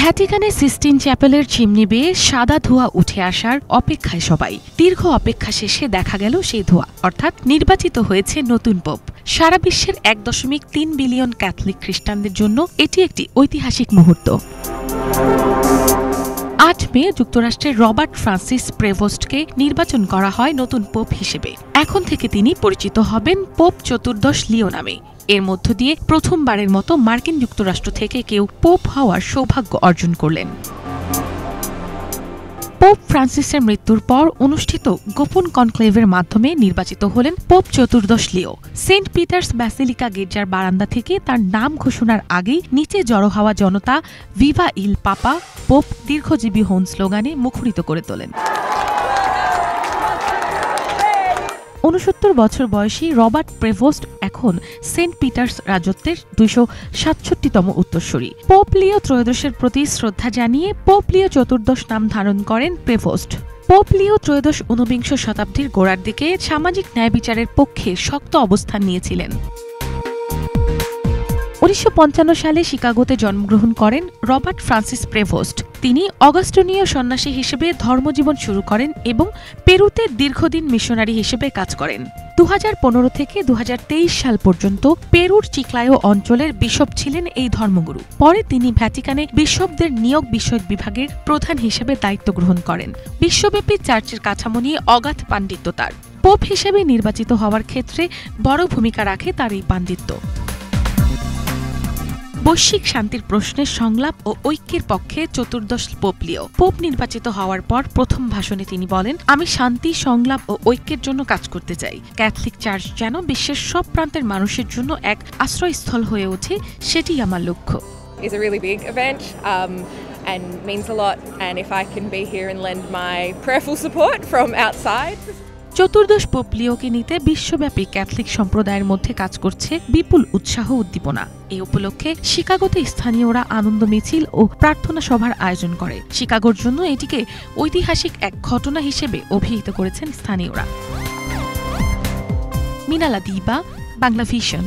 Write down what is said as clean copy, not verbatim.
ভ্যাটিকানে Sistine চ্যাপেলের chimney বেয়ে সাদা ধোঁয়া উঠে আসার অপেক্ষায় সবাই। দীর্ঘ অপেক্ষা শেষে দেখা গেল সেই ধোঁয়া, অর্থাৎ নির্বাচিত হয়েছে নতুন পোপ। সারা বিশ্বের 1.3 বিলিয়ন ক্যাথলিক খ্রিস্টানদের জন্য এটি একটি ঐতিহাসিক মুহূর্ত। 8 মে যুক্তরাষ্ট্রের রবার্ট ফ্রান্সিস প্রেভোস্টকে নির্বাচন করা হয় নতুন পোপ হিসেবে। এখন থেকে তিনি পরিচিত হবেন পোপ চতুর্দশ লিও নামে। এর মধ্য দিয়ে প্রথমবারের মতো মার্কিন যুক্তরাষ্ট্র থেকে কেউ পোপ হওয়ার সৌভাগ্য অর্জন করলেন। পোপ ফ্রান্সিসের মৃত্যুর পর অনুষ্ঠিত গোপন কনক্লেভের মাধ্যমে নির্বাচিত হলেন পোপ চতুর্দশ লিও। সেন্ট পিটার্স ব্যাসিলিকা গির্জার বারান্দা থেকে তার নাম ঘোষণার আগেই নিচে জড়ো হওয়া জনতা ভিভা ইল পাপা, পোপ দীর্ঘজীবী হন স্লোগানে মুখরিত করে তোলেন। 69 বছর বয়সী রবার্ট প্রেভোস্ট এখন সেন্ট পিটার্স রাজত্বের 267তম উত্তরসূরি। পোপ লিও ত্রয়োদশের প্রতি শ্রদ্ধা জানিয়ে পোপ লিও চতুর্দশ নাম ধারণ করেন প্রেভোস্ট। পোপ লিও ত্রয়োদশ 19বিংশ শতাব্দীর গোড়ার দিকে সামাজিক ন্যায় বিচারের পক্ষে শক্ত অবস্থান নিয়েছিলেন। 1955 সালে শিকাগোতে জন্মগ্রহণ করেন রবার্ট ফ্রান্সিস প্রেভোস্ট। তিনি অগাস্টিনীয় সন্ন্যাসী হিসেবে ধর্মজীবন শুরু করেন এবং পেরুতে দীর্ঘদিন মিশনারি হিসেবে কাজ করেন। 2015 থেকে 2023 সাল পর্যন্ত পেরুর চিক্লায়ো অঞ্চলের বিশপ ছিলেন এই ধর্মগুরু। পরে তিনি ভ্যাটিকানে বিশপদের নিয়োগ বিষয়ক বিভাগের প্রধান হিসেবে দায়িত্ব গ্রহণ করেন। বিশ্বব্যাপী চার্চের কাঠামো নিয়ে অগাধ পাণ্ডিত্য তার। পোপ হিসেবে নির্বাচিত হওয়ার ক্ষেত্রে বড় ভূমিকা রাখে তার এই পাণ্ডিত্য। বৈশ্বিক শান্তির প্রশ্নের সংলাপ ও ঐক্যের পক্ষে চতুর্দশ পোপ লিও। পোপ নির্বাচিত হওয়ার পর প্রথম ভাষণে তিনি বলেন, আমি শান্তি, সংলাপ ও ঐক্যের জন্য কাজ করতে চাই। ক্যাথলিক চার্চ যেন বিশ্বের সব প্রান্তের মানুষের জন্য এক আশ্রয়স্থল হয়ে ওঠে, সেটি আমার লক্ষ্য। It's a really big event and means a lot, and if I can be here and lend my prayerful support from outside. চতুর্দশ পোপ লিওকে নিতে বিশ্বব্যাপী ক্যাথলিক সম্প্রদায়ের মধ্যে কাজ করছে বিপুল উৎসাহ উদ্দীপনা। এই উপলক্ষে শিকাগোতে স্থানীয়রা আনন্দ মিছিল ও প্রার্থনা সভার আয়োজন করে। শিকাগোর জন্য এটিকে ঐতিহাসিক এক ঘটনা হিসেবে অভিহিত করেছেন স্থানীয়রা। মিনালা দিবা, বাংলা ভিশন।